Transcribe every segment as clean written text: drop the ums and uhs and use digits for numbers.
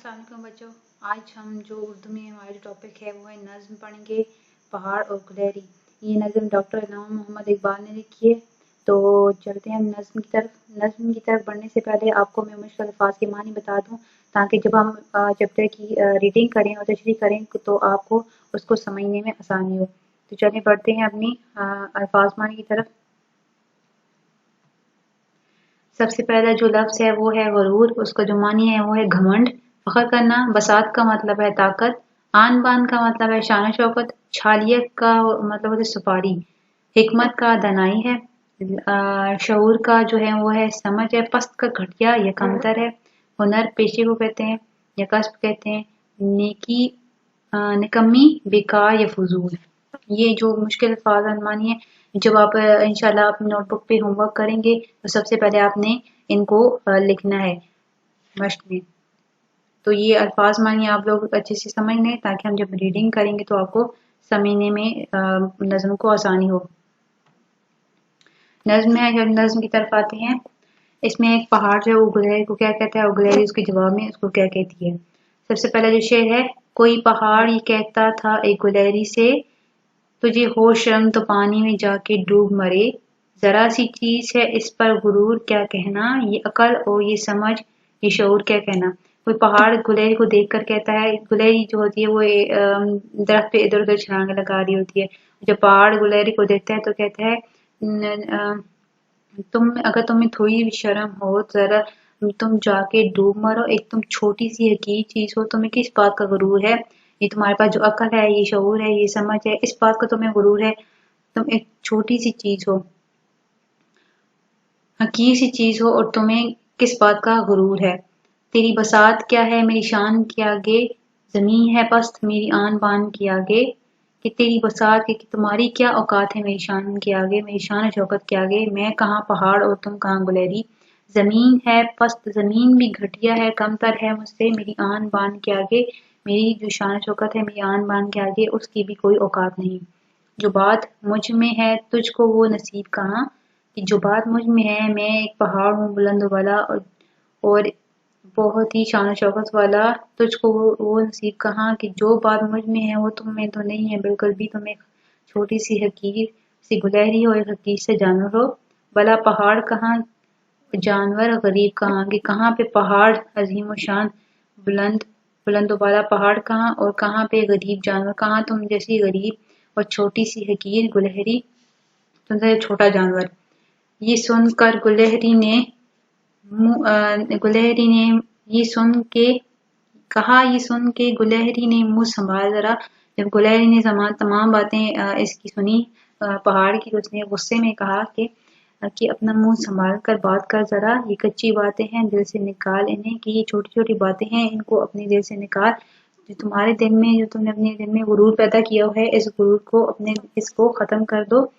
अस्सलाम वालेकुम बच्चों। आज हम जो उर्दू में हमारा जो टॉपिक है वो है नज़्म पढ़ेंगे, पहाड़ और गुलहरी। ये नज़्म डॉक्टर इनाम मोहम्मद इकबाल ने लिखी है। तो चलते हैं हम नज़्म की तरफ। नज़्म की तरफ बढ़ने से पहले आपको मैं मुश्किल अल्फाज के मानी बता दूं, ताकि जब हम चैप्टर की रीडिंग करें और तशरीह करें तो आपको उसको समझने में आसानी हो। तो चलिए बढ़ते हैं अपनी अल्फाज मानी की तरफ। सबसे पहला जो लफ्ज़ है वो है गुरूर। उसका जो मानी है वो है घमंड, फ़ख्र करना। बसात का मतलब है ताकत। आन बान का मतलब है शान शौकत। छालियत का मतलब है सुपारी। हिकमत का दानाई है। शऊर का जो है वो है समझ है। पस्त का घटिया या कमतर है। हुनर पेशे को कहते हैं या कस्ब कहते हैं। नेकी निकम्मी, बेकार या फजूल। ये जो मुश्किल अल्फाज मानी है, जब आप इंशाल्लाह अपनी नोटबुक पे होमवर्क करेंगे तो सबसे पहले आपने इनको लिखना है मश्क में। तो ये अल्फाज मानी आप लोग अच्छे से समझ लें, ताकि हम जब रीडिंग करेंगे तो आपको समझने में नज़्म को आसानी हो। नज़्म है, जब नज़्म की तरफ आते हैं, इसमें एक पहाड़ जो है वो गुलहरी को क्या कहता है और गुलहरी उसके जवाब में उसको क्या कहती है। सबसे पहला जो शेर है, कोई पहाड़ ये कहता था एक गुलहरी से, तुझे हो शर्म तो पानी में जाके डूब मरे। जरा सी चीज है इस पर गुरूर क्या कहना, ये अकल और ये समझ ये शऊर क्या कहना। कोई पहाड़ गुलहरी को देखकर कहता है, गुलहरी जो होती है वो दरख्त पे इधर उधर छलांगे लगा रही होती है। जब पहाड़ गुलहरी को देखता है तो कहता है, अगर तुम्हें थोड़ी भी शर्म हो जरा तुम जाके डूब मरो। एक तुम छोटी सी हकीर चीज हो, तुम्हें किस बात का गुरूर है। ये तुम्हारे पास जो अकल है, ये शऊर है, ये समझ है, इस बात का तुम्हें गुरूर है। तुम एक छोटी सी चीज हो, हकीर सी चीज हो, और तुम्हें किस बात का गुरूर है। तेरी बसात क्या है मेरी शान के आगे, जमीन है पस्त मेरी आन बान के आगे। कि तेरी बसात कि तुम्हारी क्या औकात है मेरी शान के आगे, मेरी शान शौकत के आगे। मैं कहाँ पहाड़ और तुम कहाँ गुलहरी। जमीन है पस्त, जमीन भी घटिया है, कमतर है मुझसे मेरी आन बान के आगे। मेरी जो शान शौकत है मेरी आन बान के आगे, उसकी भी कोई औकात नहीं। जो बात मुझ में है तुझको वो नसीब कहाँ। कि जो बात मुझ में है, मैं एक पहाड़ हूँ बुलंद वाला और बहुत ही शान शौकत वाला, तुझको वो नसीब कहाँ। कि जो बात मुझ में है वो तुम में तो नहीं है बिल्कुल भी। तुम एक छोटी सी हकीर सी गुलहरी हो, एक हकीर से जानवर हो। भला पहाड़ कहाँ जानवर गरीब कहाँ। कि कहाँ पे पहाड़ अजीम शान बुलंद बुलंद वाला पहाड़ कहाँ, और कहाँ पे गरीब जानवर कहाँ। तुम जैसी गरीब और छोटी सी हकीर गुलहरी, तुमसे छोटा जानवर। ये सुनकर गुलहरी ने ये सुन के कहा, ये सुन के गुलहरी ने मुंह संभाल जरा। जब गुलहरी ने तमाम बातें इसकी सुनी पहाड़ की, तो उसने गुस्से में कहा कि अपना मुंह संभाल कर बात कर जरा। ये कच्ची बातें हैं, दिल से निकाल इन्हें। कि ये छोटी छोटी बातें हैं, इनको अपने दिल से निकाल। जो तुम्हारे दिल में, जो तुमने अपने दिल में गुरूर पैदा किया है, इस गुरूर को इसको खत्म कर दो।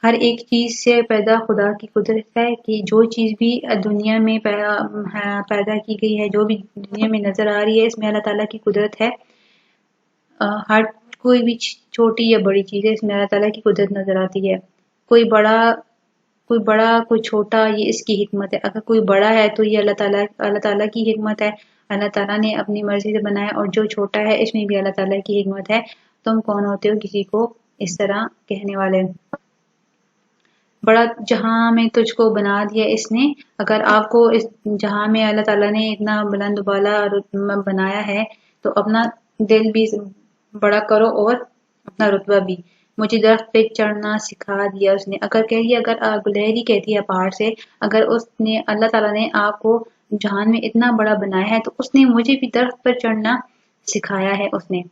हर एक चीज से पैदा खुदा की कुदरत है। कि जो चीज भी दुनिया में पैदा की गई है, जो भी दुनिया में नजर आ रही है, इसमें अल्लाह ताला की कुदरत है। हर कोई भी छोटी या बड़ी चीज है, इसमें अल्लाह ताला की कुदरत नजर आती है। कोई बड़ा कोई छोटा, ये इसकी हिकमत है। अगर कोई बड़ा है तो ये अल्लाह ताला की हिकमत है। अल्लाह ताला ने अपनी मर्जी से बनाया, और जो छोटा है इसमें भी अल्लाह ताला की हिकमत है। तुम कौन होते हो किसी को इस तरह कहने वाले। बड़ा जहां में तुझको बना दिया इसने। अगर आपको इस जहां में अल्लाह ताला ने इतना बुलंद वाला बनाया है, तो अपना दिल भी बड़ा करो और अपना रुतबा भी। मुझे दरख्त पे चढ़ना सिखा दिया उसने। अगर गुलहरी कहती है पहाड़ से, अगर उसने अल्लाह ताला ने आपको जहान में इतना बड़ा बनाया है, तो उसने मुझे भी दरख्त पर चढ़ना सिखाया है। उसने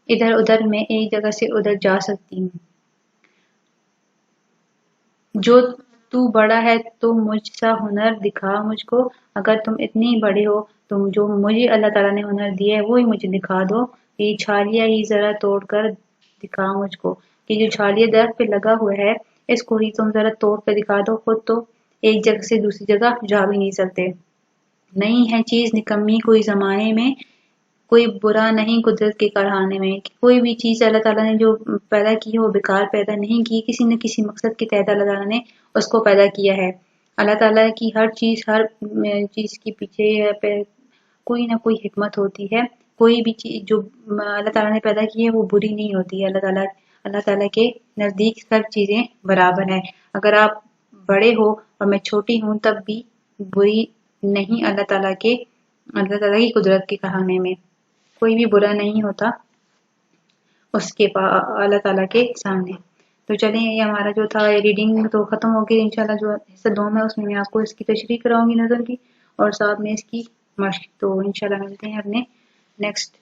इधर उधर मैं एक जगह से उधर जा सकती हूँ। जो तू बड़ा है तो मुझसा हुनर दिखा मुझको। अगर तुम इतने बड़े हो, तुम जो मुझे अल्लाह ताला ने हुनर दिया है वो ही मुझे दिखा दो। ये छालिया ही जरा तोड़ कर दिखा मुझको। कि जो छालिया दरख्त पे लगा हुआ है, इसको ही तुम जरा तोड़ कर दिखा दो। खुद तो एक जगह से दूसरी जगह जा भी नहीं सकते। नहीं है चीज निकम्मी कोई जमाने में, कोई बुरा नहीं कुदरत के कारखाने में। कि कोई भी चीज अल्लाह ताला ने जो पैदा की है वो बेकार पैदा नहीं की, किसी न किसी मकसद के तहत अल्लाह ताला ने उसको पैदा किया है। अल्लाह ताला की हर चीज के पीछे کوئی نہ کوئی حکمت ہوتی ہے. کوئی بھی چیز جو اللہ تعالیٰ نے پیدا کی ہے وہ بری نہیں ہوتی ہے. اللہ تعالیٰ کے نزدیک سب چیزیں برابر ہیں. اگر آپ بڑے ہو اور میں چھوٹی ہوں تب بھی بری نہیں. اللہ تعالیٰ کی قدرت کے کہانے میں کوئی بھی برا نہیں ہوتا اس کے اللہ تعالیٰ کے سامنے. تو چلیں یہ ہمارا جو تھا ریڈنگ تو ختم ہو گئی. انشاءاللہ جو حصہ 2 میں اس میں آپ کو اس کی تشریح کراؤں گی نظم کی اور ساتھ میں اس کی مشق. تو انشاءاللہ ملتے ہیں اپنے نیکسٹ